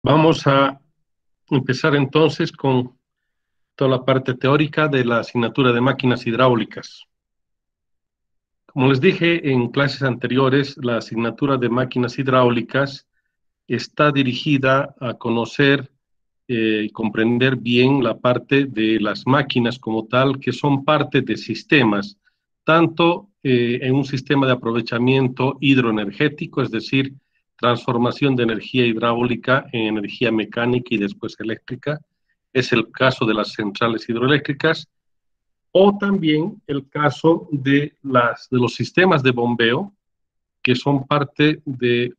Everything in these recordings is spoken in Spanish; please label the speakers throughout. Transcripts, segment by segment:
Speaker 1: Vamos a empezar entonces con toda la parte teórica de la asignatura de máquinas hidráulicas. Como les dije en clases anteriores, la asignatura de máquinas hidráulicas está dirigida a conocer y comprender bien la parte de las máquinas como tal, que son parte de sistemas, tanto en un sistema de aprovechamiento hidroenergético, es decir, transformación de energía hidráulica en energía mecánica y después eléctrica, es el caso de las centrales hidroeléctricas, o también el caso de los sistemas de bombeo, que son parte de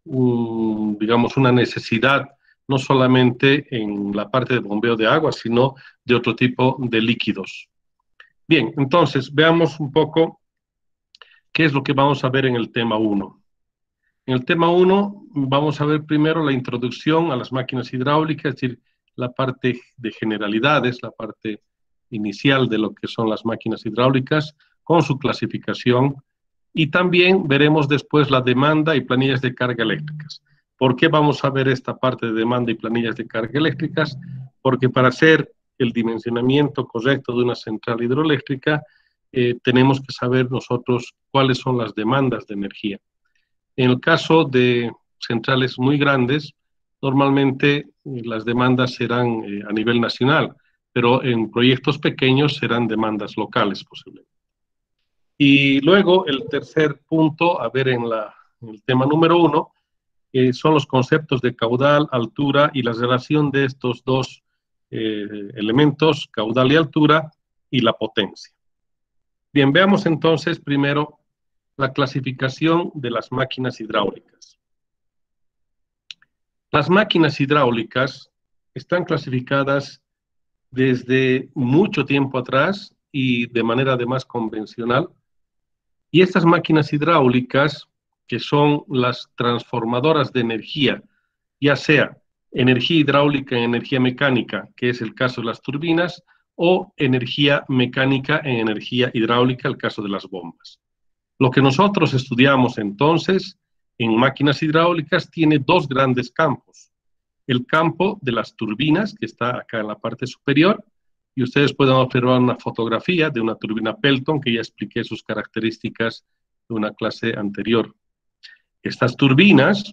Speaker 1: digamos, una necesidad, no solamente en la parte de bombeo de agua, sino de otro tipo de líquidos. Bien, entonces veamos un poco qué es lo que vamos a ver en el tema 1. En el tema 1 vamos a ver primero la introducción a las máquinas hidráulicas, es decir, la parte de generalidades, la parte inicial de lo que son las máquinas hidráulicas, con su clasificación, y también veremos después la demanda y planillas de carga eléctricas. ¿Por qué vamos a ver esta parte de demanda y planillas de carga eléctricas? Porque para hacer el dimensionamiento correcto de una central hidroeléctrica, tenemos que saber nosotros cuáles son las demandas de energía. En el caso de centrales muy grandes, normalmente las demandas serán a nivel nacional, pero en proyectos pequeños serán demandas locales posiblemente. Y luego el tercer punto, a ver en el tema número 1, son los conceptos de caudal, altura y la relación de estos dos elementos, caudal y altura, y la potencia. Bien, veamos entonces primero la clasificación de las máquinas hidráulicas. Las máquinas hidráulicas están clasificadas desde mucho tiempo atrás y de manera además convencional. Y estas máquinas hidráulicas, que son las transformadoras de energía, ya sea energía hidráulica en energía mecánica, que es el caso de las turbinas, o energía mecánica en energía hidráulica, el caso de las bombas. Lo que nosotros estudiamos entonces en máquinas hidráulicas tiene dos grandes campos. El campo de las turbinas, que está acá en la parte superior, y ustedes pueden observar una fotografía de una turbina Pelton, que ya expliqué sus características de una clase anterior. Estas turbinas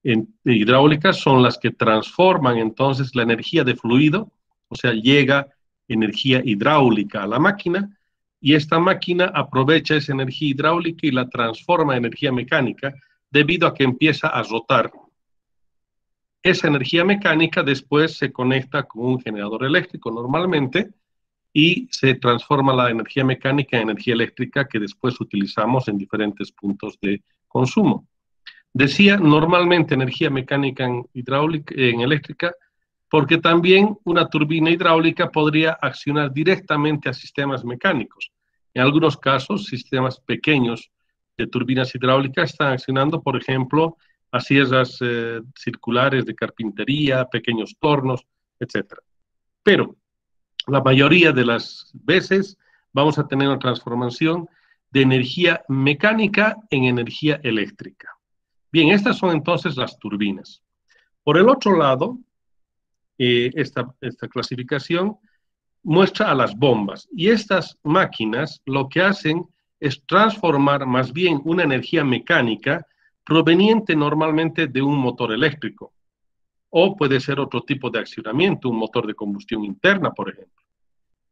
Speaker 1: hidráulicas son las que transforman entonces la energía de fluido, o sea, llega energía hidráulica a la máquina, y esta máquina aprovecha esa energía hidráulica y la transforma en energía mecánica debido a que empieza a rotar. Esa energía mecánica después se conecta con un generador eléctrico normalmente y se transforma la energía mecánica en energía eléctrica que después utilizamos en diferentes puntos de consumo. Decía normalmente energía mecánica en hidráulica, en eléctrica, porque también una turbina hidráulica podría accionar directamente a sistemas mecánicos. En algunos casos, sistemas pequeños de turbinas hidráulicas están accionando, por ejemplo, a sierras circulares de carpintería, pequeños tornos, etc. Pero la mayoría de las veces vamos a tener una transformación de energía mecánica en energía eléctrica. Bien, estas son entonces las turbinas. Por el otro lado, esta clasificación muestra a las bombas. Y estas máquinas lo que hacen es transformar más bien una energía mecánica proveniente normalmente de un motor eléctrico. O puede ser otro tipo de accionamiento, un motor de combustión interna, por ejemplo.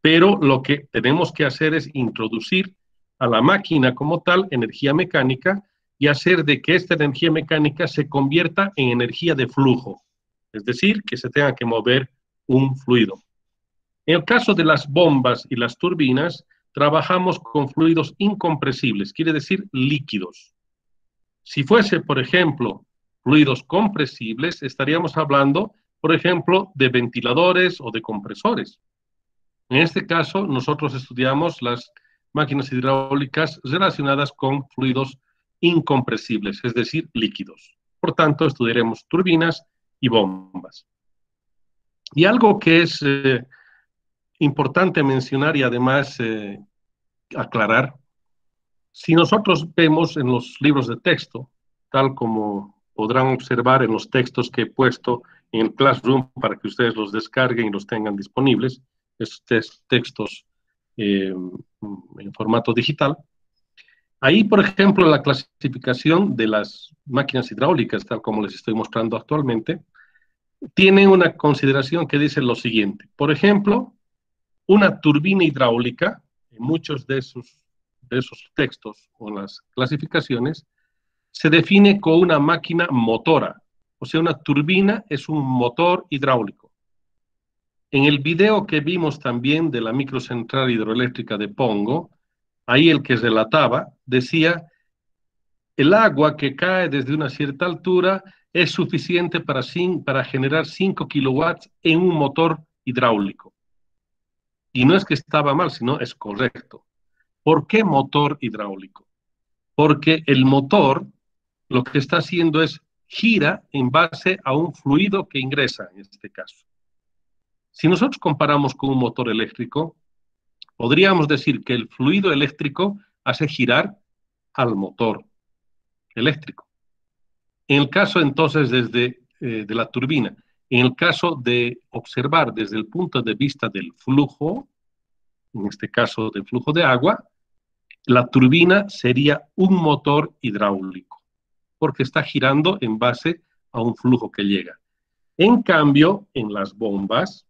Speaker 1: Pero lo que tenemos que hacer es introducir a la máquina como tal energía mecánica y hacer de que esta energía mecánica se convierta en energía de flujo, es decir, que se tenga que mover un fluido. En el caso de las bombas y las turbinas, trabajamos con fluidos incompresibles, quiere decir líquidos. Si fuese, por ejemplo, fluidos compresibles, estaríamos hablando, por ejemplo, de ventiladores o de compresores. En este caso, nosotros estudiamos las máquinas hidráulicas relacionadas con fluidos incompresibles, es decir, líquidos. Por tanto, estudiaremos turbinas y bombas. Y algo que es importante mencionar y además aclarar, si nosotros vemos en los libros de texto, tal como podrán observar en los textos que he puesto en el Classroom para que ustedes los descarguen y los tengan disponibles, estos textos en formato digital. Ahí, por ejemplo, la clasificación de las máquinas hidráulicas, tal como les estoy mostrando actualmente, tiene una consideración que dice lo siguiente. Por ejemplo, una turbina hidráulica, en muchos de esos textos o en las clasificaciones, se define como una máquina motora. O sea, una turbina es un motor hidráulico. En el video que vimos también de la microcentral hidroeléctrica de Pongo, ahí el que relataba decía, el agua que cae desde una cierta altura es suficiente para generar 5 kilowatts en un motor hidráulico. Y no es que estaba mal, sino es correcto. ¿Por qué motor hidráulico? Porque el motor lo que está haciendo es gira en base a un fluido que ingresa, en este caso. Si nosotros comparamos con un motor eléctrico, podríamos decir que el fluido eléctrico hace girar al motor eléctrico. En el caso entonces de la turbina, en el caso de observar desde el punto de vista del flujo, en este caso del flujo de agua, la turbina sería un motor hidráulico, porque está girando en base a un flujo que llega. En cambio, en las bombas,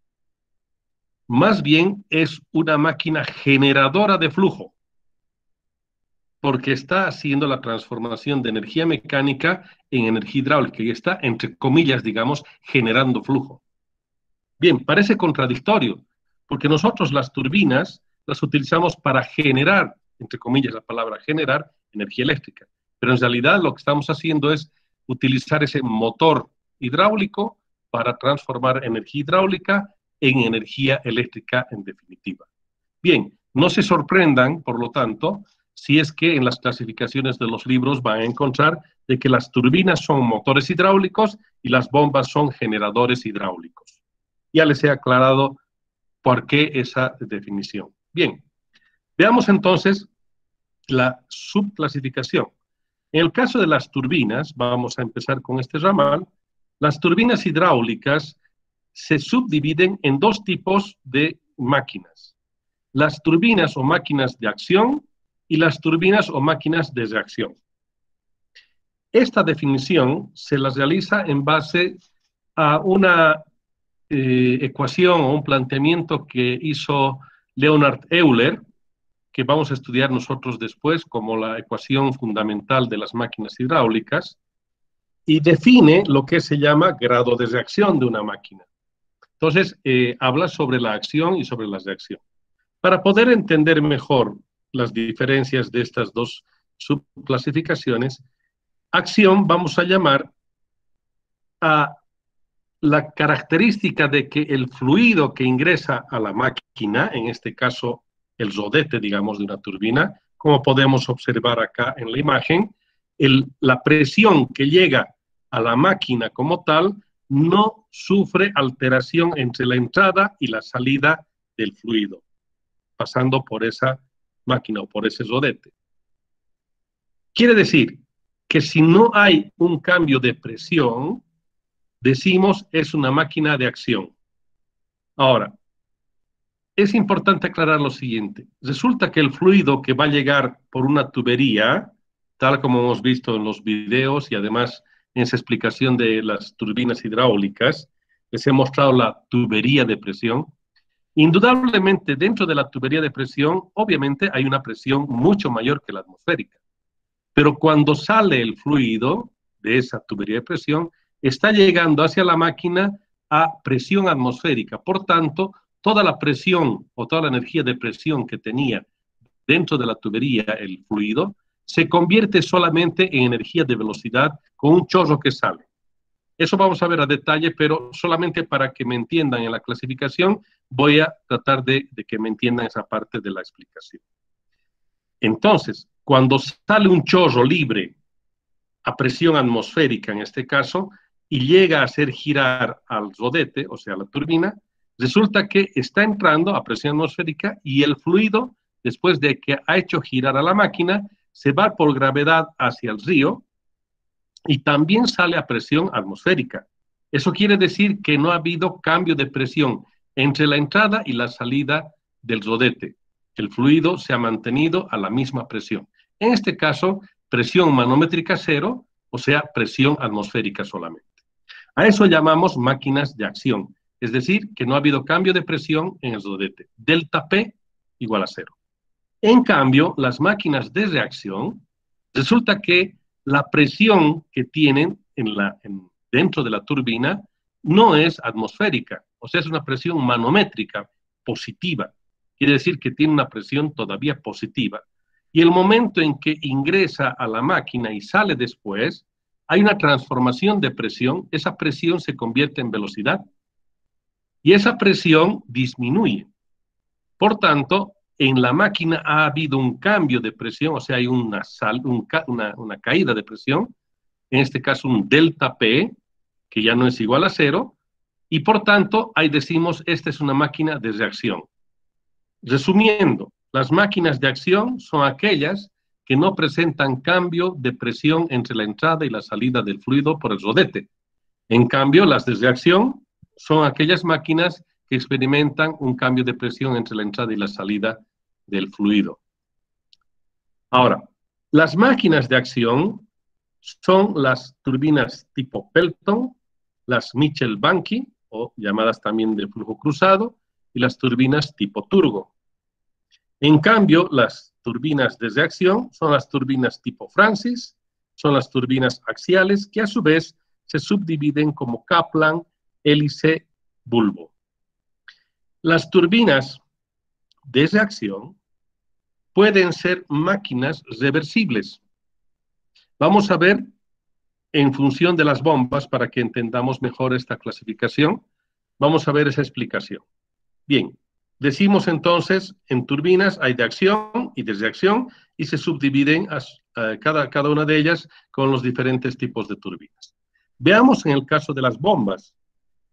Speaker 1: más bien es una máquina generadora de flujo, porque está haciendo la transformación de energía mecánica en energía hidráulica y está, entre comillas, digamos, generando flujo. Bien, parece contradictorio, porque nosotros las turbinas las utilizamos para generar, entre comillas la palabra generar, energía eléctrica. Pero en realidad lo que estamos haciendo es utilizar ese motor hidráulico para transformar energía hidráulica en energía eléctrica en definitiva. Bien, no se sorprendan, por lo tanto, si es que en las clasificaciones de los libros van a encontrar de que las turbinas son motores hidráulicos y las bombas son generadores hidráulicos. Ya les he aclarado por qué esa definición. Bien, veamos entonces la subclasificación. En el caso de las turbinas, vamos a empezar con este ramal, las turbinas hidráulicas se subdividen en dos tipos de máquinas. Las turbinas o máquinas de acción y las turbinas o máquinas de reacción. Esta definición se las realiza en base a una ecuación o un planteamiento que hizo Leonhard Euler, que vamos a estudiar nosotros después como la ecuación fundamental de las máquinas hidráulicas, y define lo que se llama grado de reacción de una máquina. Entonces, habla sobre la acción y sobre la reacción. Para poder entender mejor las diferencias de estas dos subclasificaciones, acción vamos a llamar a la característica de que el fluido que ingresa a la máquina, en este caso el rodete, digamos, de una turbina, como podemos observar acá en la imagen, la presión que llega a la máquina como tal no sufre alteración entre la entrada y la salida del fluido, pasando por esa máquina o por ese rodete. Quiere decir que si no hay un cambio de presión, decimos es una máquina de acción. Ahora, es importante aclarar lo siguiente. Resulta que el fluido que va a llegar por una tubería, tal como hemos visto en los videos y además en esa explicación de las turbinas hidráulicas, les he mostrado la tubería de presión. Indudablemente, dentro de la tubería de presión, obviamente hay una presión mucho mayor que la atmosférica. Pero cuando sale el fluido de esa tubería de presión, está llegando hacia la máquina a presión atmosférica. Por tanto, toda la presión o toda la energía de presión que tenía dentro de la tubería el fluido se convierte solamente en energía de velocidad con un chorro que sale. Eso vamos a ver a detalle, pero solamente para que me entiendan en la clasificación, voy a tratar de que me entiendan esa parte de la explicación. Entonces, cuando sale un chorro libre a presión atmosférica en este caso, y llega a hacer girar al rodete, o sea, la turbina, resulta que está entrando a presión atmosférica y el fluido, después de que ha hecho girar a la máquina, se va por gravedad hacia el río y también sale a presión atmosférica. Eso quiere decir que no ha habido cambio de presión entre la entrada y la salida del rodete. El fluido se ha mantenido a la misma presión. En este caso, presión manométrica cero, o sea, presión atmosférica solamente. A eso llamamos máquinas de acción, es decir, que no ha habido cambio de presión en el rodete. Delta P igual a cero. En cambio, las máquinas de reacción, resulta que la presión que tienen dentro de la turbina no es atmosférica, o sea, es una presión manométrica positiva. Quiere decir que tiene una presión todavía positiva. Y el momento en que ingresa a la máquina y sale después, hay una transformación de presión, esa presión se convierte en velocidad y esa presión disminuye. Por tanto, en la máquina ha habido un cambio de presión, o sea, hay una caída de presión, en este caso un delta P, que ya no es igual a cero, y por tanto, ahí decimos, esta es una máquina de reacción. Resumiendo, las máquinas de acción son aquellas que no presentan cambio de presión entre la entrada y la salida del fluido por el rodete. En cambio, las de reacción son aquellas máquinas que experimentan un cambio de presión entre la entrada y la salida del fluido. Ahora, las máquinas de acción son las turbinas tipo Pelton, las Mitchell-Banky, o llamadas también de flujo cruzado, y las turbinas tipo Turgo. En cambio, las turbinas de reacción son las turbinas tipo Francis, son las turbinas axiales, que a su vez se subdividen como Kaplan, hélice, bulbo. Las turbinas de reacción pueden ser máquinas reversibles. Vamos a ver en función de las bombas, para que entendamos mejor esta clasificación, vamos a ver esa explicación. Bien, decimos entonces, en turbinas hay de acción y de reacción, y se subdividen cada una de ellas con los diferentes tipos de turbinas. Veamos en el caso de las bombas.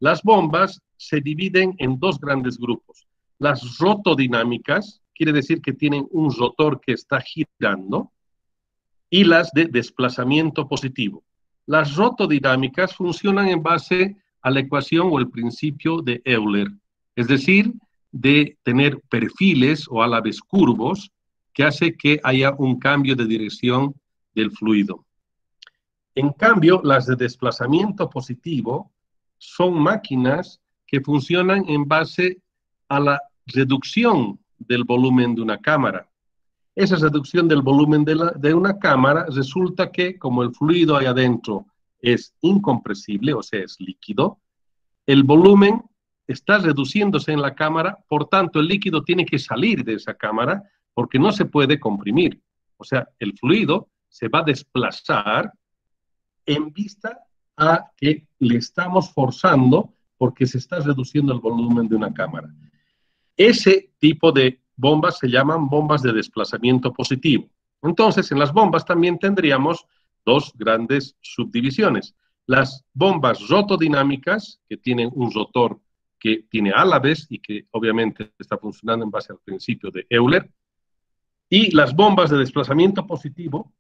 Speaker 1: Las bombas se dividen en dos grandes grupos. Las rotodinámicas, quiere decir que tienen un rotor que está girando, y las de desplazamiento positivo. Las rotodinámicas funcionan en base a la ecuación o el principio de Euler, es decir, de tener perfiles o a la vez curvos que hace que haya un cambio de dirección del fluido. En cambio, las de desplazamiento positivo son máquinas que funcionan en base a la reducción del volumen de una cámara. Esa reducción del volumen de una cámara resulta que, como el fluido ahí adentro es incompresible, o sea, es líquido, el volumen está reduciéndose en la cámara, por tanto, el líquido tiene que salir de esa cámara porque no se puede comprimir. O sea, el fluido se va a desplazar en vista a que le estamos forzando porque se está reduciendo el volumen de una cámara. Ese tipo de bombas se llaman bombas de desplazamiento positivo. Entonces, en las bombas también tendríamos dos grandes subdivisiones. Las bombas rotodinámicas, que tienen un rotor que tiene álabes y que obviamente está funcionando en base al principio de Euler, y las bombas de desplazamiento positivo,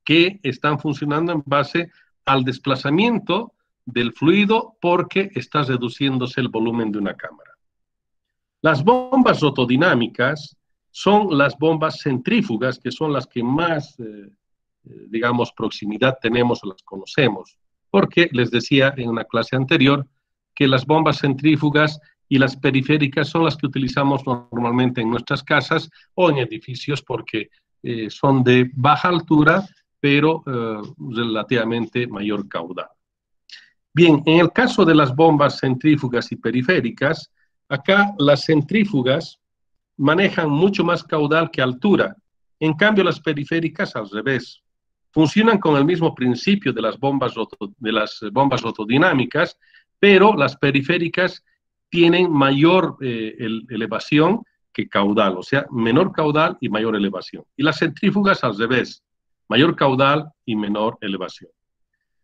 Speaker 1: que están funcionando en base al desplazamiento del fluido porque está reduciéndose el volumen de una cámara. Las bombas rotodinámicas son las bombas centrífugas, que son las que más, digamos, proximidad tenemos o las conocemos, porque les decía en una clase anterior que las bombas centrífugas y las periféricas son las que utilizamos normalmente en nuestras casas o en edificios porque son de baja altura, pero relativamente mayor caudal. Bien, en el caso de las bombas centrífugas y periféricas, acá las centrífugas manejan mucho más caudal que altura. En cambio, las periféricas al revés. Funcionan con el mismo principio de las bombas rotodinámicas, pero las periféricas tienen mayor elevación que caudal, o sea, menor caudal y mayor elevación. Y las centrífugas al revés, mayor caudal y menor elevación.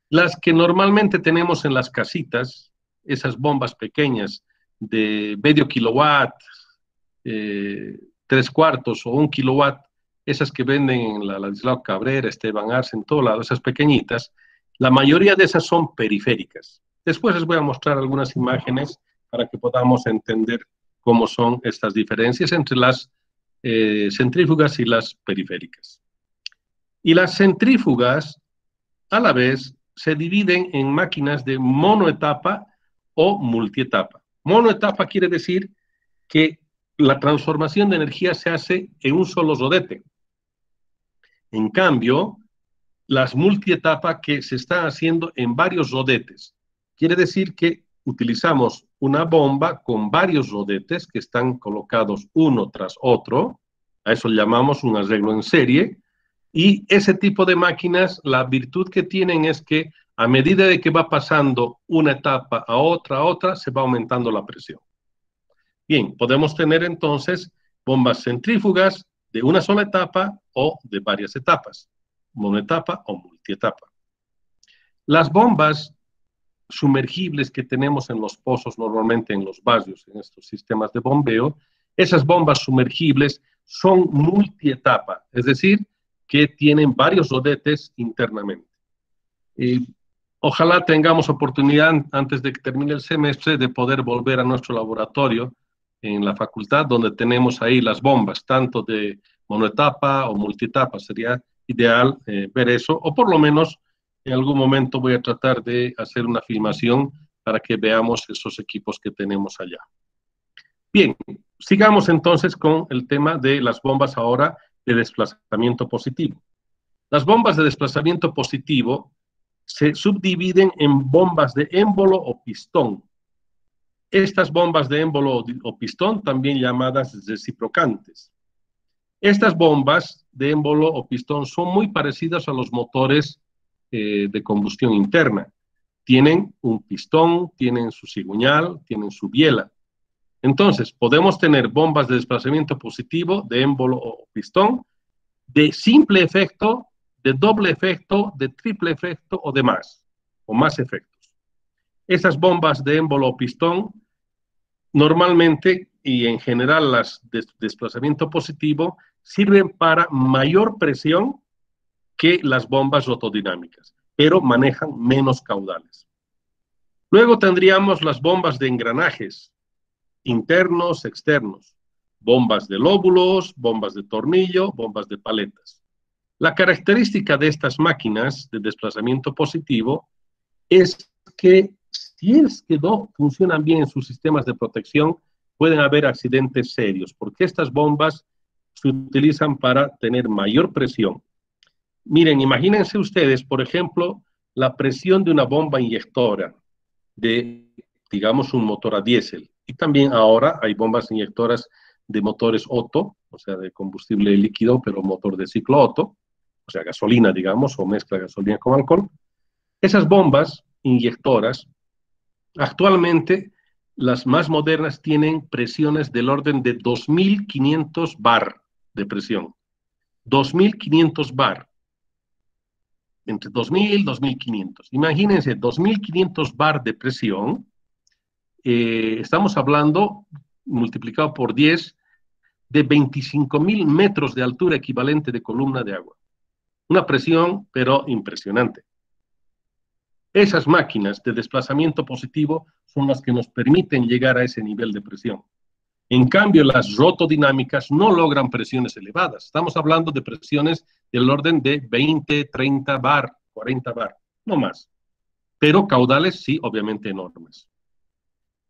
Speaker 1: Las que normalmente tenemos en las casitas, esas bombas pequeñas de medio kilowatt, 3/4 o 1 kilowatt, esas que venden en la Ladislao Cabrera, Esteban Arce, en todo lado, esas pequeñitas, La mayoría de esas son periféricas. Después les voy a mostrar algunas imágenes para que podamos entender cómo son estas diferencias entre las centrífugas y las periféricas. Y las centrífugas, a la vez, se dividen en máquinas de monoetapa o multietapa. Monoetapa quiere decir que la transformación de energía se hace en un solo rodete. En cambio, las multietapas que se están haciendo en varios rodetes. Quiere decir que utilizamos una bomba con varios rodetes que están colocados uno tras otro. A eso llamamos un arreglo en serie. Y ese tipo de máquinas, la virtud que tienen es que a medida de que va pasando una etapa a otra, se va aumentando la presión. Bien, podemos tener entonces bombas centrífugas de una sola etapa o de varias etapas, monoetapa o multietapa. Las bombas sumergibles que tenemos en los pozos, normalmente en los barrios, en estos sistemas de bombeo, esas bombas sumergibles son multietapa, es decir, que tienen varios rodetes internamente. Ojalá tengamos oportunidad, antes de que termine el semestre, de poder volver a nuestro laboratorio en la facultad, donde tenemos ahí las bombas, tanto de monoetapa o multietapa. Sería ideal ver eso, o por lo menos en algún momento voy a tratar de hacer una filmación para que veamos esos equipos que tenemos allá. Bien, sigamos entonces con el tema de las bombas ahora de desplazamiento positivo. Las bombas de desplazamiento positivo se subdividen en bombas de émbolo o pistón. Estas bombas de émbolo o pistón, también llamadas reciprocantes. Estas bombas de émbolo o pistón son muy parecidas a los motores de combustión interna. Tienen un pistón, tienen su cigüeñal, tienen su biela. Entonces, podemos tener bombas de desplazamiento positivo, de émbolo o pistón, de simple efecto, de doble efecto, de triple efecto o de más, o más efectos. Esas bombas de émbolo o pistón, normalmente y en general las de desplazamiento positivo, sirven para mayor presión que las bombas rotodinámicas, pero manejan menos caudales. Luego tendríamos las bombas de engranajes, internos, externos, bombas de lóbulos, bombas de tornillo, bombas de paletas. La característica de estas máquinas de desplazamiento positivo es que si es que no funcionan bien en sus sistemas de protección, pueden haber accidentes serios, porque estas bombas se utilizan para tener mayor presión. Miren, imagínense ustedes, por ejemplo, la presión de una bomba inyectora de, digamos, un motor a diésel. Y también ahora hay bombas inyectoras de motores Otto, o sea, de combustible líquido, pero motor de ciclo Otto, o sea, gasolina, digamos, o mezcla gasolina con alcohol. Esas bombas inyectoras, actualmente, las más modernas tienen presiones del orden de 2.500 bar de presión. 2.500 bar. Entre 2.000 y 2.500. Imagínense, 2.500 bar de presión, estamos hablando, multiplicado por 10, de 25.000 metros de altura equivalente de columna de agua. Una presión, pero impresionante. Esas máquinas de desplazamiento positivo son las que nos permiten llegar a ese nivel de presión. En cambio, las rotodinámicas no logran presiones elevadas. Estamos hablando de presiones del orden de 20, 30 bar, 40 bar, no más. Pero caudales sí, obviamente enormes.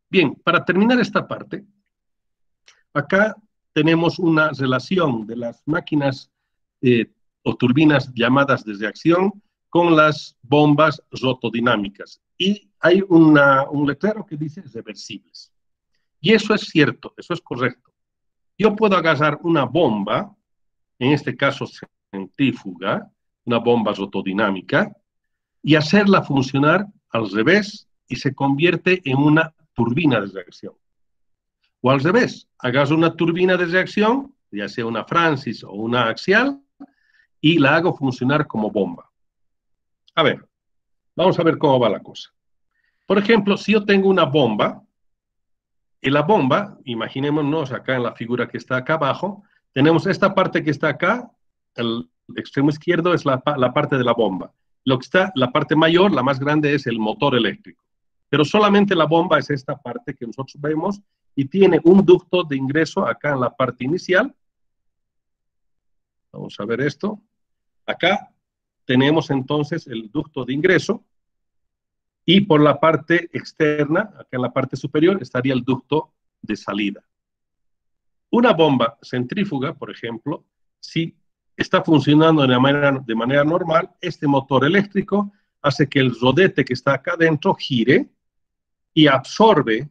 Speaker 1: Bien, para terminar esta parte, acá tenemos una relación de las máquinas o turbinas llamadas de reacción con las bombas rotodinámicas. Y hay un letrero que dice reversibles. Y eso es cierto, eso es correcto. Yo puedo agarrar una bomba, en este caso centrífuga, una bomba rotodinámica, y hacerla funcionar al revés y se convierte en una turbina de reacción. O al revés, agarro una turbina de reacción, ya sea una Francis o una axial, y la hago funcionar como bomba. A ver, vamos a ver cómo va la cosa. Por ejemplo, si yo tengo una bomba, en la bomba, imaginémonos acá en la figura que está acá abajo, tenemos esta parte que está acá, el extremo izquierdo es la parte de la bomba, Lo que está, la parte mayor, la más grande, es el motor eléctrico. Pero solamente la bomba es esta parte que nosotros vemos y tiene un ducto de ingreso acá en la parte inicial. Vamos a ver esto. Acá tenemos entonces el ducto de ingreso y por la parte externa, acá en la parte superior, estaría el ducto de salida. Una bomba centrífuga, por ejemplo, si está funcionando de manera normal, este motor eléctrico hace que el rodete que está acá adentro gire y absorbe,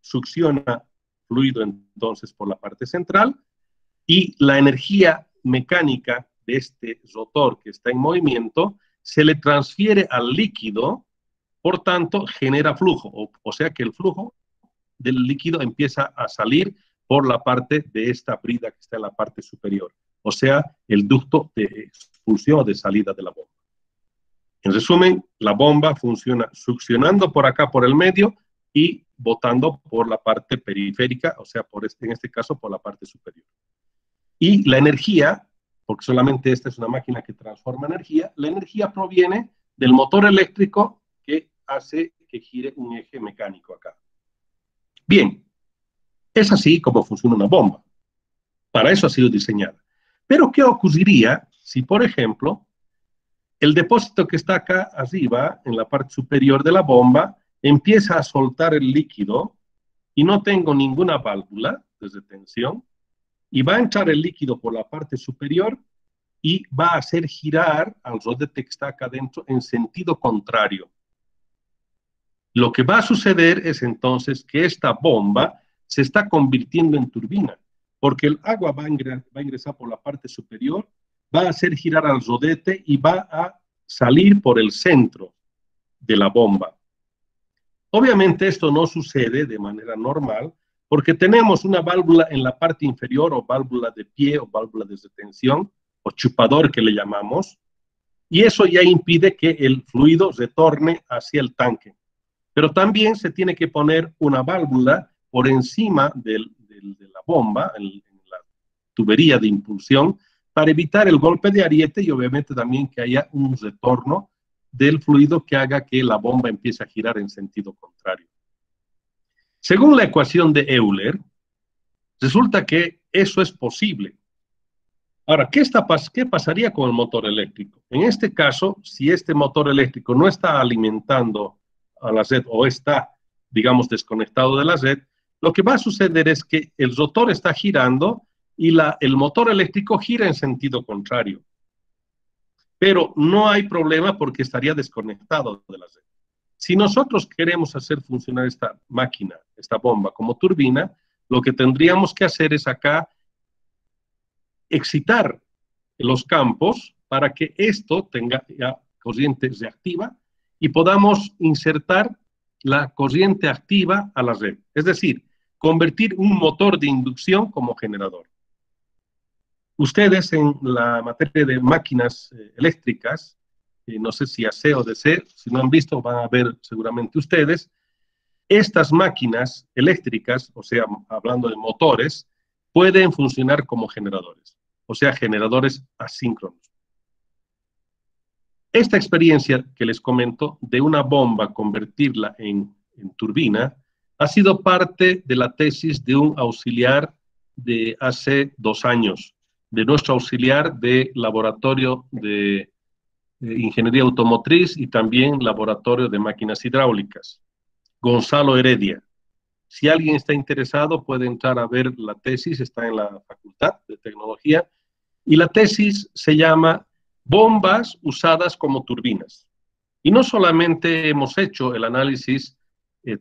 Speaker 1: succiona fluido entonces por la parte central y la energía mecánica de este rotor que está en movimiento se le transfiere al líquido, por tanto genera flujo, o sea que el flujo del líquido empieza a salir por la parte de esta brida que está en la parte superior, o sea, el ducto de expulsión o de salida de la bomba. En resumen, la bomba funciona succionando por acá, por el medio, y botando por la parte periférica, o sea, en este caso, por la parte superior. Y la energía, porque solamente esta es una máquina que transforma energía, la energía proviene del motor eléctrico que hace que gire un eje mecánico acá. Bien, es así como funciona una bomba. Para eso ha sido diseñada. Pero, ¿qué ocurriría si, por ejemplo, el depósito que está acá arriba, en la parte superior de la bomba, empieza a soltar el líquido y no tengo ninguna válvula de retención, y va a entrar el líquido por la parte superior y va a hacer girar al rodete que está acá adentro en sentido contrario? Lo que va a suceder es entonces que esta bomba se está convirtiendo en turbina, porque el agua va a ingresar por la parte superior, va a hacer girar al rodete y va a salir por el centro de la bomba. Obviamente esto no sucede de manera normal porque tenemos una válvula en la parte inferior, o válvula de pie, o válvula de retención, o chupador que le llamamos, y eso ya impide que el fluido retorne hacia el tanque. Pero también se tiene que poner una válvula por encima de la bomba, en la tubería de impulsión, para evitar el golpe de ariete y obviamente también que haya un retorno del fluido que haga que la bomba empiece a girar en sentido contrario. Según la ecuación de Euler, resulta que eso es posible. Ahora, ¿qué pasaría con el motor eléctrico? En este caso, si este motor eléctrico no está alimentando a la red o está, digamos, desconectado de la red, lo que va a suceder es que el rotor está girando y el motor eléctrico gira en sentido contrario. Pero no hay problema porque estaría desconectado de la red. Si nosotros queremos hacer funcionar esta máquina, esta bomba como turbina, lo que tendríamos que hacer es acá excitar los campos para que esto tenga ya corriente reactiva y podamos insertar la corriente activa a la red. Es decir, convertir un motor de inducción como generador. Ustedes en la materia de máquinas eléctricas, no sé si AC o DC, si no han visto van a ver seguramente ustedes, estas máquinas eléctricas, o sea, hablando de motores, pueden funcionar como generadores, o sea, generadores asíncronos. Esta experiencia que les comento de una bomba convertirla en turbina ha sido parte de la tesis de un auxiliar de hace 2 años, de nuestro auxiliar de laboratorio de ingeniería automotriz y también laboratorio de máquinas hidráulicas, Gonzalo Heredia. Si alguien está interesado puede entrar a ver la tesis, está en la Facultad de Tecnología, y la tesis se llama Bombas usadas como turbinas. Y no solamente hemos hecho el análisis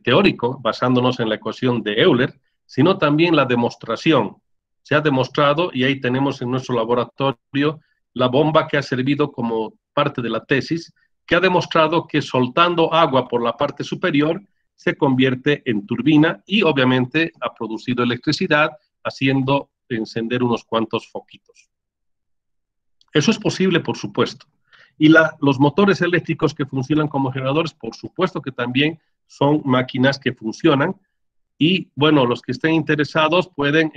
Speaker 1: teórico basándonos en la ecuación de Euler, sino también la demostración. Se ha demostrado, y ahí tenemos en nuestro laboratorio la bomba que ha servido como parte de la tesis, que ha demostrado que soltando agua por la parte superior se convierte en turbina y obviamente ha producido electricidad haciendo encender unos cuantos foquitos. Eso es posible, por supuesto. Y los motores eléctricos que funcionan como generadores, por supuesto que también son máquinas que funcionan. Y bueno, los que estén interesados pueden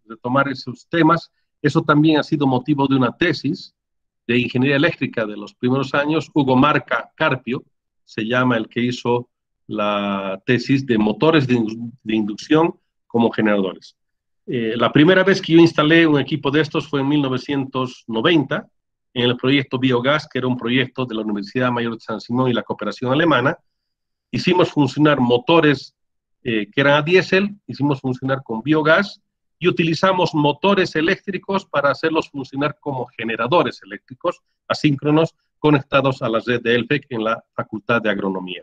Speaker 1: retomar esos temas. Eso también ha sido motivo de una tesis de ingeniería eléctrica de los primeros años, Hugo Marca Carpio, se llama el que hizo la tesis de motores de inducción como generadores. La primera vez que yo instalé un equipo de estos fue en 1990, en el proyecto Biogas, que era un proyecto de la Universidad Mayor de San Simón y la cooperación alemana. Hicimos funcionar motores que eran a diésel, hicimos funcionar con biogás y utilizamos motores eléctricos para hacerlos funcionar como generadores eléctricos asíncronos conectados a la red de ELPEC en la Facultad de Agronomía.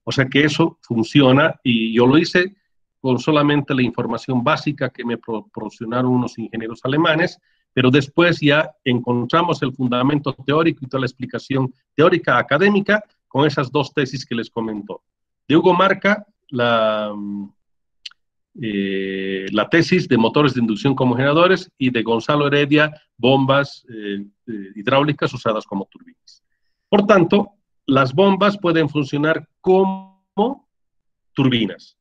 Speaker 1: O sea que eso funciona y yo lo hice con solamente la información básica que me proporcionaron unos ingenieros alemanes, pero después ya encontramos el fundamento teórico y toda la explicación teórica académica con esas dos tesis que les comentó. De Hugo Marca, la tesis de motores de inducción como generadores, y de Gonzalo Heredia, bombas hidráulicas usadas como turbinas. Por tanto, las bombas pueden funcionar como turbinas,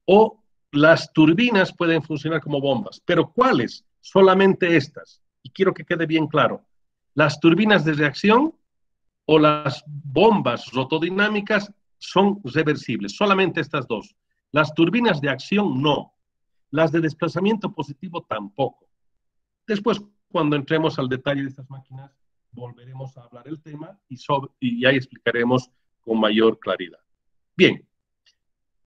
Speaker 1: o las turbinas pueden funcionar como bombas. ¿Pero cuáles? Solamente estas. Y quiero que quede bien claro. Las turbinas de reacción o las bombas rotodinámicas son reversibles, solamente estas dos. Las turbinas de acción no, las de desplazamiento positivo tampoco. Después, cuando entremos al detalle de estas máquinas, volveremos a hablar el tema y ahí explicaremos con mayor claridad. Bien,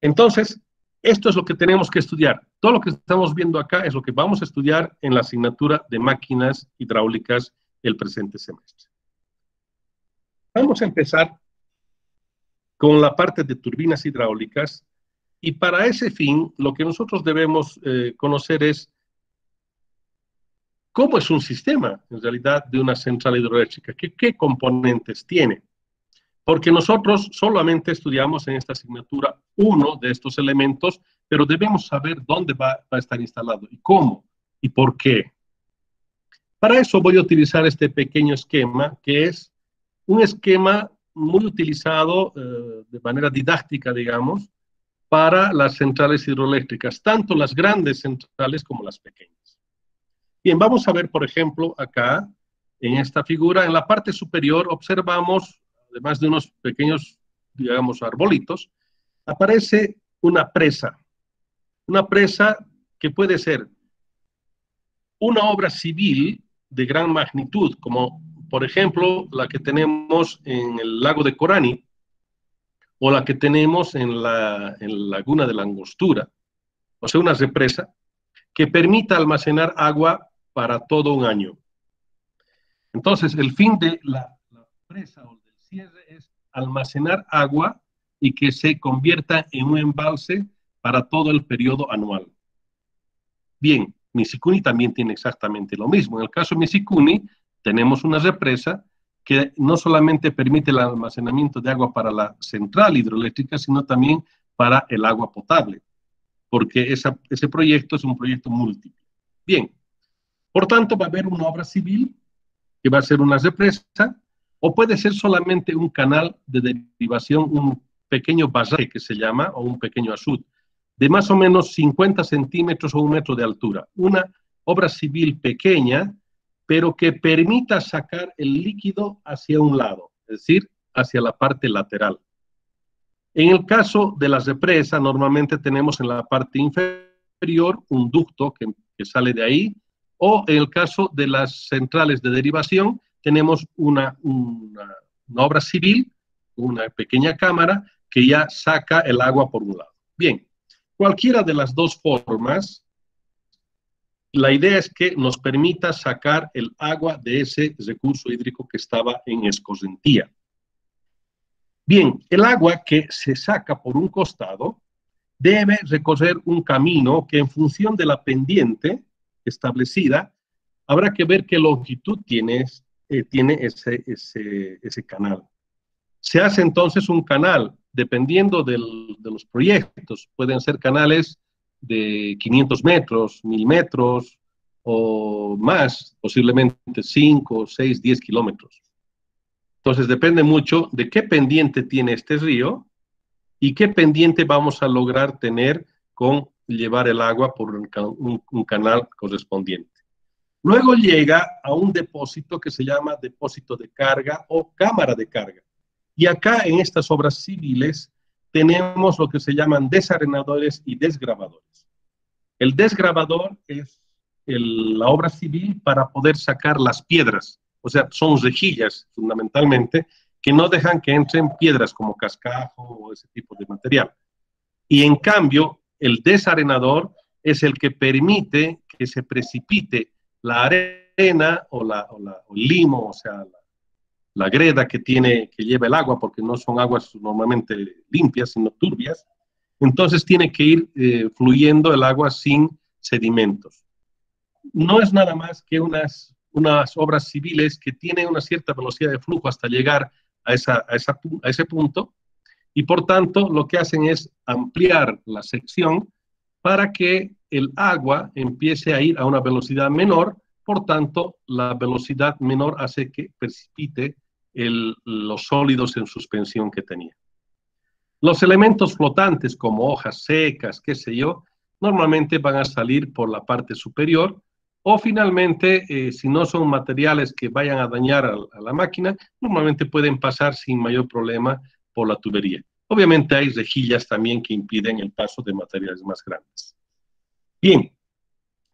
Speaker 1: entonces, esto es lo que tenemos que estudiar. Todo lo que estamos viendo acá es lo que vamos a estudiar en la asignatura de máquinas hidráulicas el presente semestre. Vamos a empezar con la parte de turbinas hidráulicas, y para ese fin lo que nosotros debemos conocer es cómo es un sistema, en realidad, de una central hidroeléctrica, qué componentes tiene. Porque nosotros solamente estudiamos en esta asignatura uno de estos elementos, pero debemos saber dónde va a estar instalado, y cómo, y por qué. Para eso voy a utilizar este pequeño esquema, que es un esquema muy utilizado de manera didáctica, digamos, para las centrales hidroeléctricas, tanto las grandes centrales como las pequeñas. Bien, vamos a ver, por ejemplo, acá, en esta figura, en la parte superior observamos, además de unos pequeños, digamos, arbolitos, aparece una presa que puede ser una obra civil de gran magnitud, como por ejemplo la que tenemos en el lago de Corani, o la que tenemos en la laguna de la Angostura, o sea, una represa que permita almacenar agua para todo un año. Entonces, el fin de la presa o del cierre es almacenar agua y que se convierta en un embalse para todo el periodo anual. Bien, Misikuni también tiene exactamente lo mismo. En el caso de Misikuni, tenemos una represa que no solamente permite el almacenamiento de agua para la central hidroeléctrica, sino también para el agua potable, porque ese proyecto es un proyecto múltiple. Bien, por tanto, va a haber una obra civil que va a ser una represa, o puede ser solamente un canal de derivación, un pequeño barrage que se llama, o un pequeño asud, de más o menos 50 centímetros o 1 metro de altura. Una obra civil pequeña, pero que permita sacar el líquido hacia un lado, es decir, hacia la parte lateral. En el caso de la represa, normalmente tenemos en la parte inferior un ducto que sale de ahí, o en el caso de las centrales de derivación, tenemos una obra civil, una pequeña cámara que ya saca el agua por un lado. Bien, cualquiera de las dos formas, la idea es que nos permita sacar el agua de ese recurso hídrico que estaba en escorrentía. Bien, el agua que se saca por un costado debe recorrer un camino que, en función de la pendiente establecida, habrá que ver qué longitud tiene ese canal. Se hace entonces un canal, dependiendo de los proyectos. Pueden ser canales de 500 metros, 1000 metros o más, posiblemente 5, 6, 10 kilómetros. Entonces depende mucho de qué pendiente tiene este río y qué pendiente vamos a lograr tener con llevar el agua por un canal correspondiente. Luego llega a un depósito que se llama depósito de carga o cámara de carga. Y acá en estas obras civiles tenemos lo que se llaman desarenadores y desgravadores. El desgravador es la obra civil para poder sacar las piedras, o sea, son rejillas fundamentalmente que no dejan que entren piedras como cascajo o ese tipo de material. Y en cambio, el desarenador es el que permite que se precipite la arena o el limo, o sea, la greda que lleva el agua, porque no son aguas normalmente limpias, sino turbias. Entonces tiene que ir fluyendo el agua sin sedimentos. No es nada más que unas obras civiles que tienen una cierta velocidad de flujo hasta llegar a ese punto, y por tanto lo que hacen es ampliar la sección para que el agua empiece a ir a una velocidad menor. Por tanto, la velocidad menor hace que precipite los sólidos en suspensión que tenía. Los elementos flotantes como hojas secas, qué sé yo, normalmente van a salir por la parte superior, o finalmente, si no son materiales que vayan a dañar a la máquina, normalmente pueden pasar sin mayor problema por la tubería. Obviamente hay rejillas también que impiden el paso de materiales más grandes. Bien,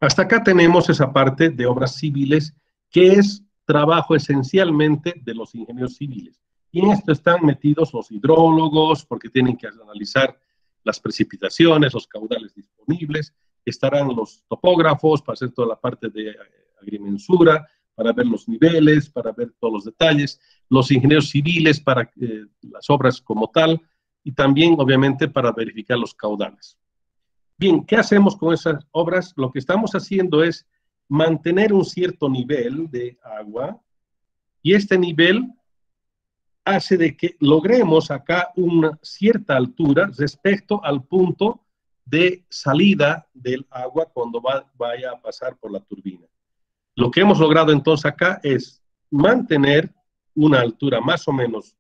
Speaker 1: hasta acá tenemos esa parte de obras civiles, que es trabajo esencialmente de los ingenieros civiles. Y en esto están metidos los hidrólogos, porque tienen que analizar las precipitaciones, los caudales disponibles. Estarán los topógrafos para hacer toda la parte de agrimensura, para ver los niveles, para ver todos los detalles. Los ingenieros civiles para las obras como tal, y también, obviamente, para verificar los caudales. Bien, ¿qué hacemos con esas obras? Lo que estamos haciendo es mantener un cierto nivel de agua, y este nivel hace de que logremos acá una cierta altura respecto al punto de salida del agua cuando vaya a pasar por la turbina. Lo que hemos logrado entonces acá es mantener una altura más o menos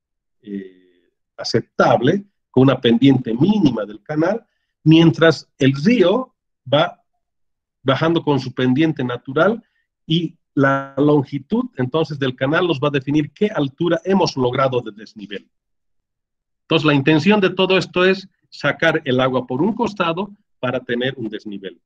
Speaker 1: aceptable, con una pendiente mínima del canal, mientras el río va bajando con su pendiente natural, y la longitud entonces del canal nos va a definir qué altura hemos logrado de desnivel. Entonces la intención de todo esto es sacar el agua por un costado para tener un desnivel.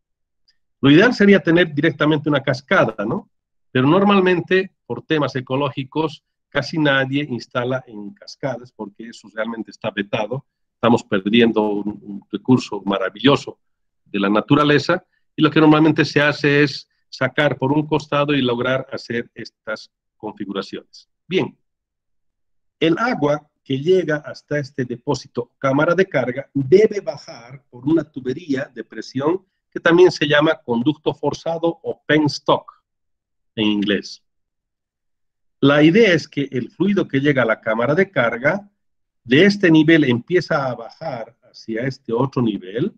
Speaker 1: Lo ideal sería tener directamente una cascada, ¿no? Pero normalmente, por temas ecológicos, casi nadie instala en cascadas, porque eso realmente está vetado. Estamos perdiendo un recurso maravilloso de la naturaleza, y lo que normalmente se hace es sacar por un costado y lograr hacer estas configuraciones. Bien, el agua que llega hasta este depósito cámara de carga debe bajar por una tubería de presión que también se llama conducto forzado o penstock en inglés. La idea es que el fluido que llega a la cámara de carga de este nivel empieza a bajar hacia este otro nivel,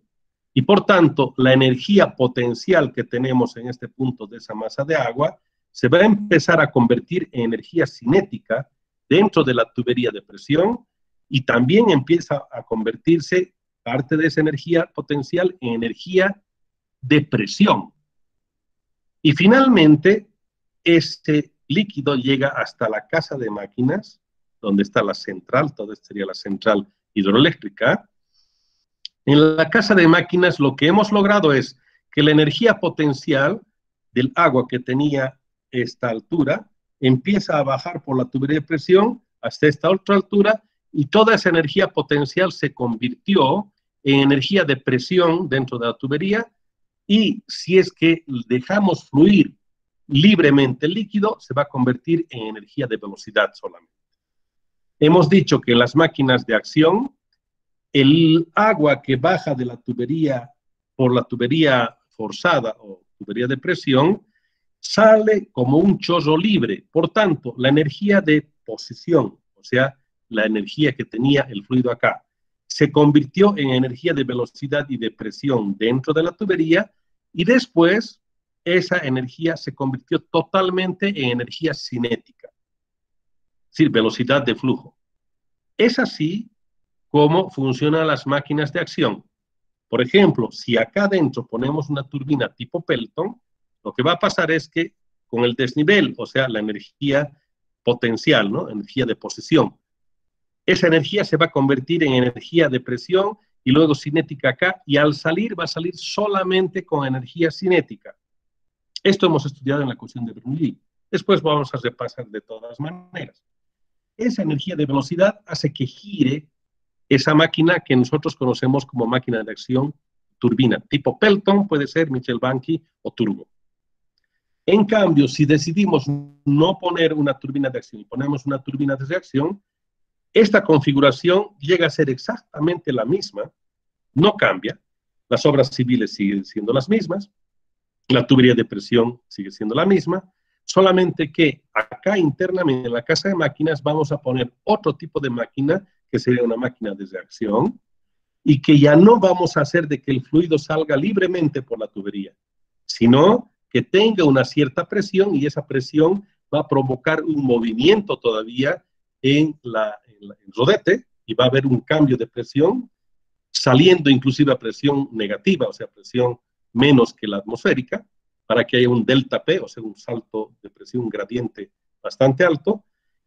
Speaker 1: y por tanto la energía potencial que tenemos en este punto de esa masa de agua se va a empezar a convertir en energía cinética dentro de la tubería de presión, y también empieza a convertirse parte de esa energía potencial en energía de presión. Y finalmente, este líquido llega hasta la casa de máquinas, donde está la central, toda esta sería la central hidroeléctrica. En la casa de máquinas lo que hemos logrado es que la energía potencial del agua que tenía esta altura empieza a bajar por la tubería de presión hasta esta otra altura, y toda esa energía potencial se convirtió en energía de presión dentro de la tubería, y si es que dejamos fluir libremente el líquido, se va a convertir en energía de velocidad solamente. Hemos dicho que en las máquinas de acción, el agua que baja de la tubería por la tubería forzada o tubería de presión sale como un chorro libre. Por tanto, la energía de posición, o sea, la energía que tenía el fluido acá, se convirtió en energía de velocidad y de presión dentro de la tubería, y después esa energía se convirtió totalmente en energía cinética, es decir, velocidad de flujo. Es así como funcionan las máquinas de acción. Por ejemplo, si acá adentro ponemos una turbina tipo Pelton, lo que va a pasar es que con el desnivel, o sea, la energía potencial, ¿no? Energía de posición. Esa energía se va a convertir en energía de presión y luego cinética acá, y al salir va a salir solamente con energía cinética. Esto hemos estudiado en la ecuación de Bernoulli. Después vamos a repasar de todas maneras. Esa energía de velocidad hace que gire esa máquina que nosotros conocemos como máquina de acción turbina, tipo Pelton, puede ser Michel Banqui o turbo. En cambio, si decidimos no poner una turbina de acción y ponemos una turbina de reacción, esta configuración llega a ser exactamente la misma, no cambia, las obras civiles siguen siendo las mismas, la tubería de presión sigue siendo la misma, solamente que acá internamente en la casa de máquinas vamos a poner otro tipo de máquina, que sería una máquina de reacción, y que ya no vamos a hacer de que el fluido salga libremente por la tubería, sino que tenga una cierta presión, y esa presión va a provocar un movimiento todavía en el rodete, y va a haber un cambio de presión, saliendo inclusive a presión negativa, o sea, presión menos que la atmosférica, para que haya un delta P, o sea, un salto de presión, un gradiente bastante alto,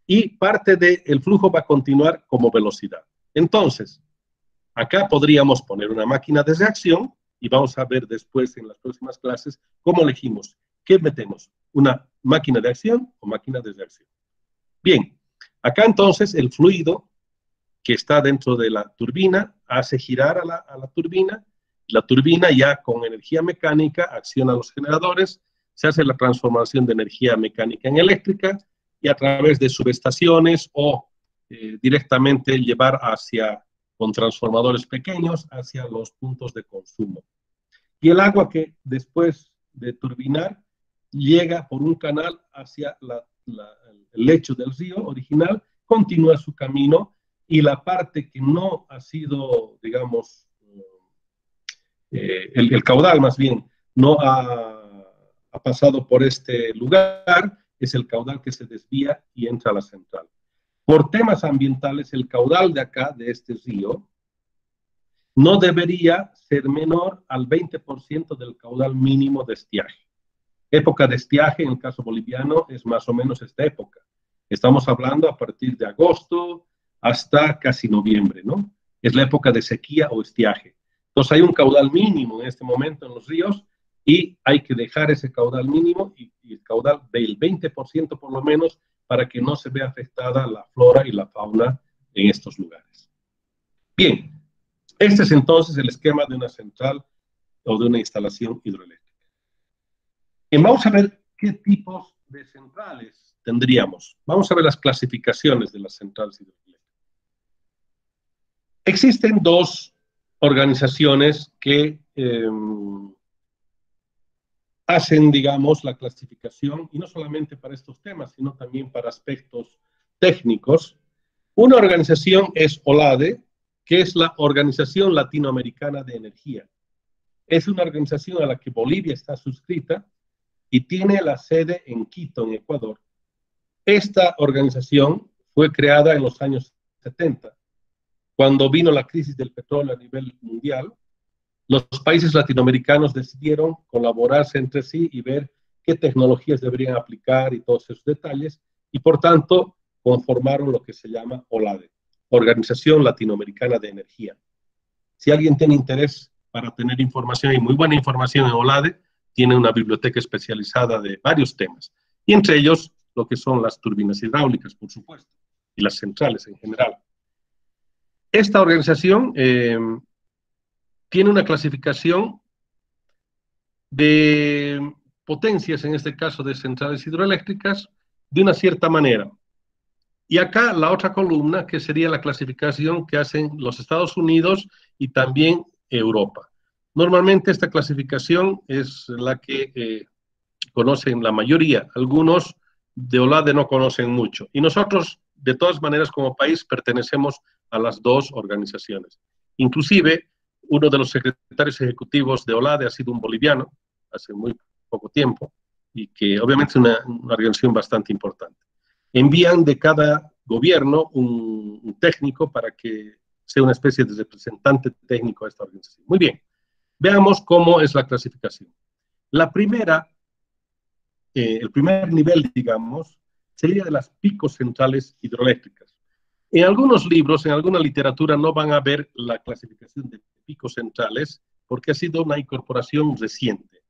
Speaker 1: y parte del flujo va a continuar como velocidad. Entonces, acá podríamos poner una máquina de reacción, y vamos a ver después en las próximas clases cómo elegimos. ¿Qué metemos? ¿Una máquina de acción o máquina de reacción? Bien, acá entonces el fluido que está dentro de la turbina hace girar a la turbina. La turbina ya con energía mecánica acciona los generadores, se hace la transformación de energía mecánica en eléctrica, y a través de subestaciones o directamente llevar con transformadores pequeños hacia los puntos de consumo. Y el agua que después de turbinar llega por un canal hacia el lecho del río original, continúa su camino, y la parte que no ha sido, digamos, el caudal más bien, no ha pasado por este lugar, es el caudal que se desvía y entra a la central. Por temas ambientales, el caudal de acá, de este río, no debería ser menor al 20% del caudal mínimo de estiaje. Época de estiaje, en el caso boliviano, es más o menos esta época. Estamos hablando a partir de agosto hasta casi noviembre, ¿no? Es la época de sequía o estiaje. Entonces hay un caudal mínimo en este momento en los ríos, y hay que dejar ese caudal mínimo y el caudal del 20% por lo menos, para que no se vea afectada la flora y la fauna en estos lugares. Bien, este es entonces el esquema de una central o de una instalación hidroeléctrica. Y vamos a ver qué tipos de centrales tendríamos. Vamos a ver las clasificaciones de las centrales hidroeléctricas. Existen dos organizaciones que hacen, digamos, la clasificación, y no solamente para estos temas, sino también para aspectos técnicos. Una organización es OLADE, que es la Organización Latinoamericana de Energía. Es una organización a la que Bolivia está suscrita y tiene la sede en Quito, en Ecuador. Esta organización fue creada en los años 70, cuando vino la crisis del petróleo a nivel mundial. Los países latinoamericanos decidieron colaborarse entre sí y ver qué tecnologías deberían aplicar y todos esos detalles, y por tanto conformaron lo que se llama OLADE, Organización Latinoamericana de Energía. Si alguien tiene interés para tener información, y muy buena información en OLADE, tiene una biblioteca especializada de varios temas, y entre ellos lo que son las turbinas hidráulicas, por supuesto, y las centrales en general. Esta organización tiene una clasificación de potencias, en este caso de centrales hidroeléctricas, de una cierta manera. Y acá la otra columna, que sería la clasificación que hacen los Estados Unidos y también Europa. Normalmente esta clasificación es la que conocen la mayoría. Algunos de OLADE no conocen mucho. Y nosotros, de todas maneras, como país, pertenecemos a las dos organizaciones. Inclusive, uno de los secretarios ejecutivos de OLADE ha sido un boliviano, hace muy poco tiempo, y que obviamente es una organización bastante importante. Envían de cada gobierno un técnico para que sea una especie de representante técnico a esta organización. Muy bien, veamos cómo es la clasificación. La primera el primer nivel, digamos, sería de las picos centrales hidroeléctricas. En algunos libros, en alguna literatura, no van a ver la clasificación de picos centrales porque ha sido una incorporación reciente.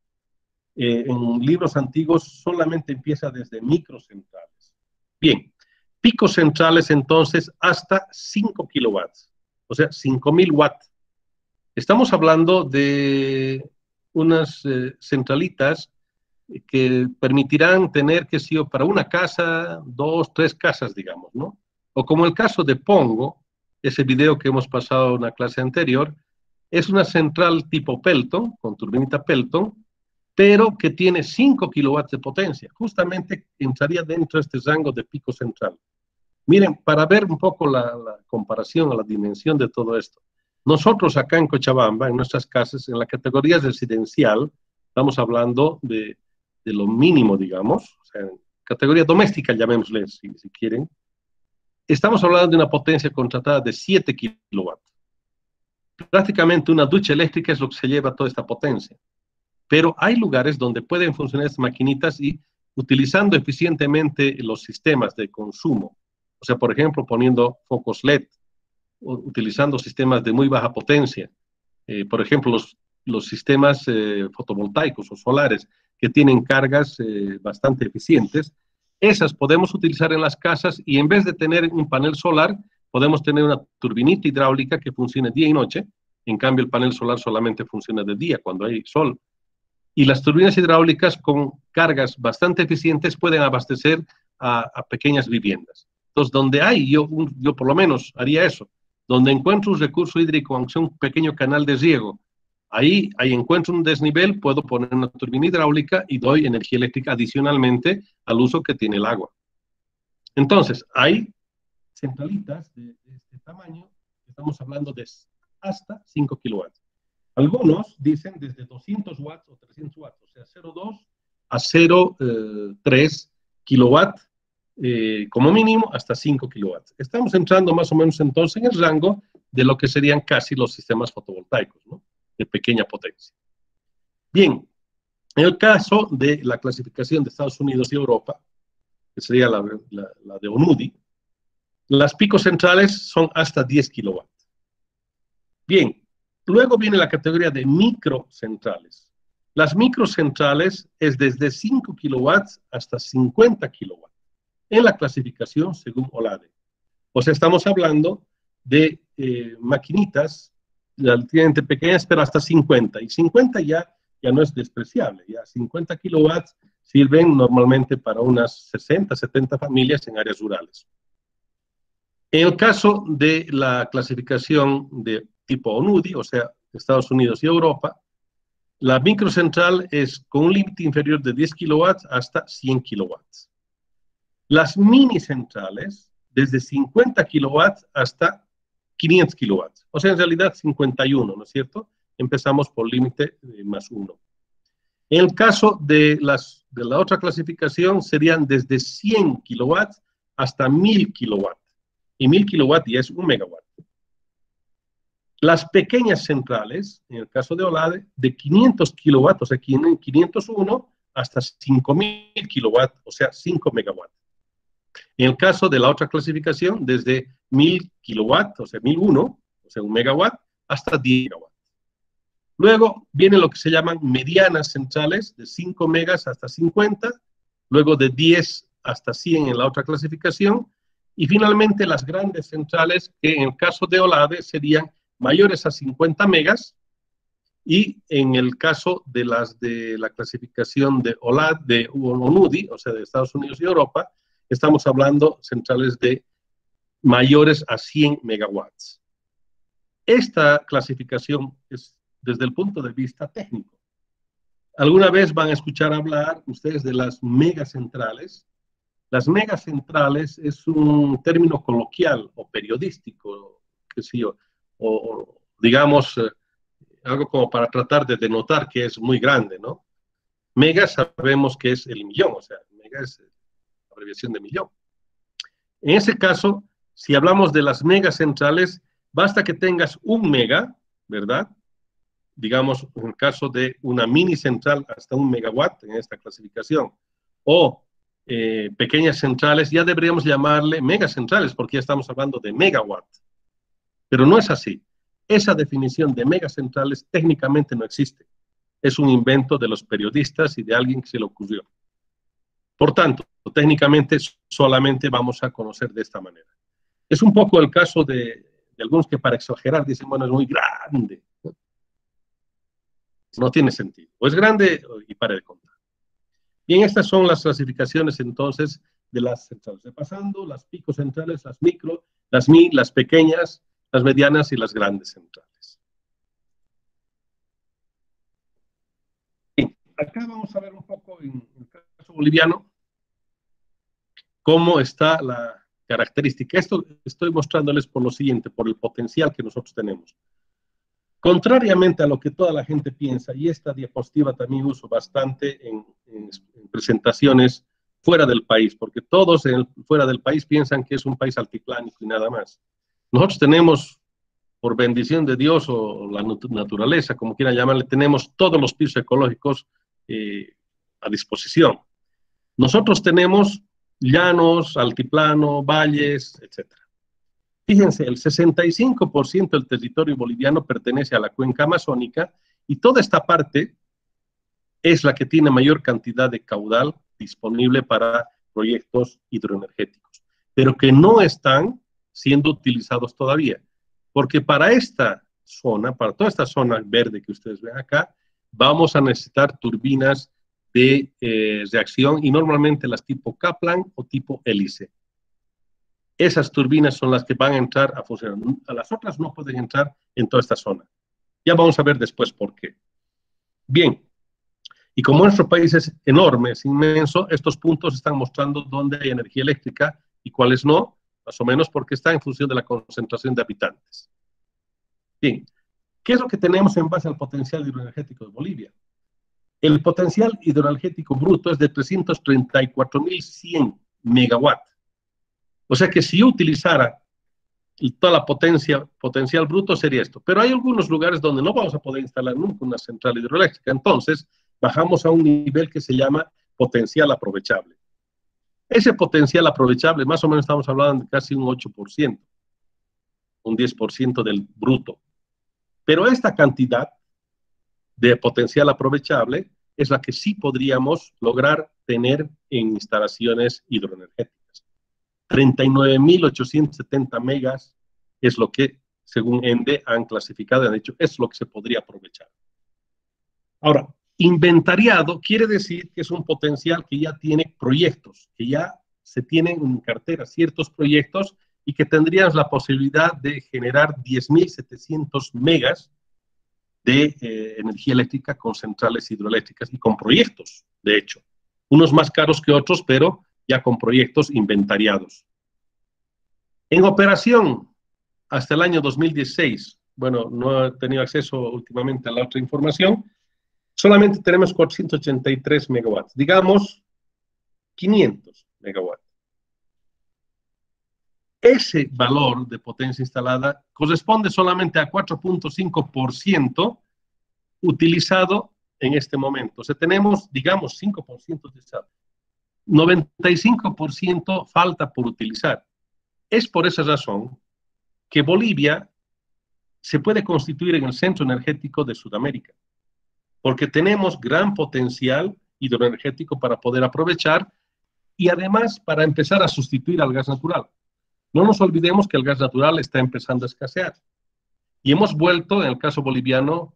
Speaker 1: En libros antiguos solamente empieza desde microcentrales. Bien, picos centrales entonces hasta 5 kilowatts, o sea, 5.000 watts. Estamos hablando de unas centralitas que permitirán tener, qué sé yo, para una casa, 2, 3 casas, digamos, ¿no? O como el caso de Pongo, ese video que hemos pasado en una clase anterior, es una central tipo Pelton, con turbinita Pelton, pero que tiene 5 kilowatts de potencia. Justamente entraría dentro de este rango de pico central. Miren, para ver un poco la comparación, la dimensión de todo esto. Nosotros acá en Cochabamba, en nuestras casas, en la categoría residencial, estamos hablando de lo mínimo, digamos, o sea, categoría doméstica, llamémosle, si quieren, estamos hablando de una potencia contratada de 7 kilowatts. Prácticamente una ducha eléctrica es lo que se lleva toda esta potencia. Pero hay lugares donde pueden funcionar estas maquinitas y utilizando eficientemente los sistemas de consumo, o sea, por ejemplo, poniendo focos LED, o utilizando sistemas de muy baja potencia, por ejemplo, los sistemas fotovoltaicos o solares que tienen cargas bastante eficientes, esas podemos utilizar en las casas y en vez de tener un panel solar, podemos tener una turbinita hidráulica que funcione día y noche. En cambio, el panel solar solamente funciona de día cuando hay sol. Y las turbinas hidráulicas con cargas bastante eficientes pueden abastecer a pequeñas viviendas. Entonces, donde hay, yo por lo menos haría eso, donde encuentro un recurso hídrico, aunque sea un pequeño canal de riego, ahí encuentro un desnivel, puedo poner una turbina hidráulica y doy energía eléctrica adicionalmente al uso que tiene el agua. Entonces, hay centralitas de este tamaño, estamos hablando de hasta 5 kilowatts. Algunos dicen desde 200 watts o 300 watts, o sea, 0,2 a 0,3 kilowatts como mínimo hasta 5 kilowatts. Estamos entrando más o menos entonces en el rango de lo que serían casi los sistemas fotovoltaicos, ¿no? De pequeña potencia. Bien, en el caso de la clasificación de Estados Unidos y Europa, que sería la de ONUDI, las picos centrales son hasta 10 kilowatts. Bien, luego viene la categoría de microcentrales. Las microcentrales es desde 5 kilowatts hasta 50 kilowatts en la clasificación según OLADE. O sea, estamos hablando de maquinitas relativamente pequeñas, pero hasta 50. Y 50 ya no es despreciable. Ya 50 kilowatts sirven normalmente para unas 60, 70 familias en áreas rurales. En el caso de la clasificación de tipo ONUDI, o sea, Estados Unidos y Europa, la microcentral es con un límite inferior de 10 kilowatts hasta 100 kilowatts. Las mini centrales, desde 50 kilowatts hasta 500 kilowatts. O sea, en realidad 51, ¿no es cierto? Empezamos por límite más 1. En el caso de la otra clasificación, serían desde 100 kilowatts hasta 1000 kilowatts. Y 1000 kilowatts ya es 1 megawatt. Las pequeñas centrales, en el caso de OLADE, de 500 kilowatts, o sea, 501 hasta 5000 kilowatts, o sea, 5 megawatts. En el caso de la otra clasificación, desde 1000 kilowatts, o sea, 1001, o sea, 1 megawatt, hasta 10 megawatts. Luego viene lo que se llaman medianas centrales, de 5 megas hasta 50, luego de 10 hasta 100 en la otra clasificación, y finalmente las grandes centrales, que en el caso de OLADE serían mayores a 50 megas, y en el caso de las de la clasificación de OLAD, de ONUDI, o sea, de Estados Unidos y Europa, estamos hablando centrales de mayores a 100 megawatts. Esta clasificación es desde el punto de vista técnico. ¿Alguna vez van a escuchar hablar ustedes de las megacentrales? Las megacentrales es un término coloquial o periodístico, qué sé yo, o digamos, algo como para tratar de denotar que es muy grande, ¿no? Mega sabemos que es el millón, o sea, mega es la abreviación de millón. En ese caso, si hablamos de las megacentrales, basta que tengas 1 mega, ¿verdad? Digamos, en el caso de una mini central, hasta 1 megawatt en esta clasificación. o pequeñas centrales, ya deberíamos llamarle megacentrales, porque ya estamos hablando de megawatt. Pero no es así. Esa definición de megacentrales técnicamente no existe. Es un invento de los periodistas y de alguien que se le ocurrió. Por tanto, técnicamente solamente vamos a conocer de esta manera. Es un poco el caso de algunos que para exagerar dicen, bueno, es muy grande. No tiene sentido. O es grande y para de contar. Bien, estas son las clasificaciones entonces de las centrales. Repasando, las picocentrales, las micro, las mi, las pequeñas, las medianas y las grandes centrales. Bien, acá vamos a ver un poco en el caso boliviano cómo está la característica. Esto estoy mostrándoles por lo siguiente, por el potencial que nosotros tenemos. Contrariamente a lo que toda la gente piensa, y esta diapositiva también uso bastante en presentaciones fuera del país, porque todos fuera del país piensan que es un país altiplánico y nada más. Nosotros tenemos, por bendición de Dios o la naturaleza, como quieran llamarle, tenemos todos los pisos ecológicos a disposición. Nosotros tenemos llanos, altiplano, valles, etc. Fíjense, el 65% del territorio boliviano pertenece a la cuenca amazónica y toda esta parte es la que tiene mayor cantidad de caudal disponible para proyectos hidroenergéticos, pero que no están siendo utilizados todavía, porque para esta zona, para toda esta zona verde que ustedes ven acá, vamos a necesitar turbinas de reacción y normalmente las tipo Kaplan o tipo hélice. Esas turbinas son las que van a entrar a funcionar. A las otras no pueden entrar en toda esta zona. Ya vamos a ver después por qué. Bien, y como nuestro país es enorme, es inmenso, estos puntos están mostrando dónde hay energía eléctrica y cuáles no, más o menos porque está en función de la concentración de habitantes. Bien, ¿qué es lo que tenemos en base al potencial hidroenergético de Bolivia? El potencial hidroenergético bruto es de 334.100 megawatts. O sea que si yo utilizara toda la potencial bruto sería esto. Pero hay algunos lugares donde no vamos a poder instalar nunca una central hidroeléctrica. Entonces, bajamos a un nivel que se llama potencial aprovechable. Ese potencial aprovechable, más o menos estamos hablando de casi un 8%, un 10% del bruto. Pero esta cantidad de potencial aprovechable es la que sí podríamos lograr tener en instalaciones hidroenergéticas. 39.870 megas es lo que, según ENDE, han clasificado y han dicho, es lo que se podría aprovechar. Ahora, inventariado quiere decir que es un potencial que ya tiene proyectos, que ya se tienen en cartera ciertos proyectos y que tendrían la posibilidad de generar 10.700 megas de energía eléctrica con centrales hidroeléctricas y con proyectos, de hecho. Unos más caros que otros, pero ya con proyectos inventariados. En operación, hasta el año 2016, bueno, no he tenido acceso últimamente a la otra información, solamente tenemos 483 megawatts, digamos 500 megawatts. Ese valor de potencia instalada corresponde solamente a 4.5% utilizado en este momento. O sea, tenemos, digamos, 5% utilizado. 95% falta por utilizar. Es por esa razón que Bolivia se puede constituir en el centro energético de Sudamérica, porque tenemos gran potencial hidroenergético para poder aprovechar y además para empezar a sustituir al gas natural. No nos olvidemos que el gas natural está empezando a escasear y hemos vuelto, en el caso boliviano,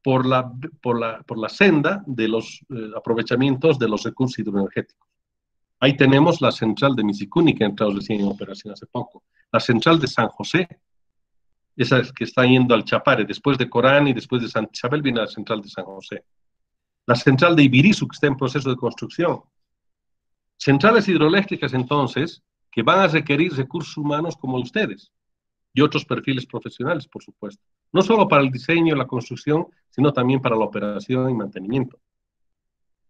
Speaker 1: por la senda de los aprovechamientos de los recursos hidroenergéticos. Ahí tenemos la central de Misicuni, que ha entrado recién en operación hace poco, la central de San José, esa que está yendo al Chapare, después de Corán y después de Santa Isabel viene la central de San José. La central de Ibirizu, que está en proceso de construcción. Centrales hidroeléctricas, entonces, que van a requerir recursos humanos como ustedes y otros perfiles profesionales, por supuesto. No solo para el diseño y la construcción, sino también para la operación y mantenimiento.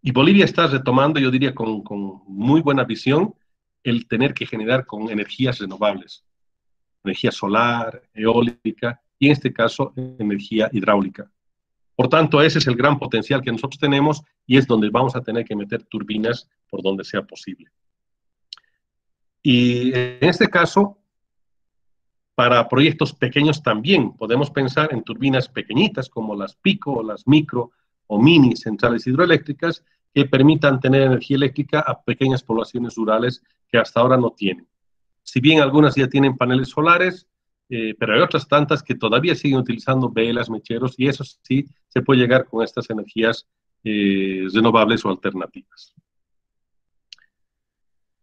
Speaker 1: Y Bolivia está retomando, yo diría, con muy buena visión, el tener que generar con energías renovables. Energía solar, eólica y en este caso energía hidráulica. Por tanto, ese es el gran potencial que nosotros tenemos y es donde vamos a tener que meter turbinas por donde sea posible. Y en este caso, para proyectos pequeños también podemos pensar en turbinas pequeñitas como las pico o las micro o mini centrales hidroeléctricas que permitan tener energía eléctrica a pequeñas poblaciones rurales que hasta ahora no tienen. Si bien algunas ya tienen paneles solares, pero hay otras tantas que todavía siguen utilizando velas, mecheros, y eso sí se puede llegar con estas energías renovables o alternativas.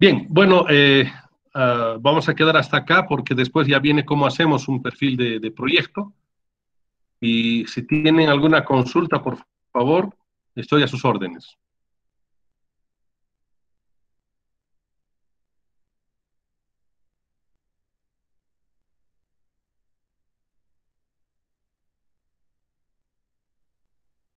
Speaker 1: Bien, bueno, vamos a quedar hasta acá porque después ya viene cómo hacemos un perfil de proyecto. Y si tienen alguna consulta, por favor, estoy a sus órdenes.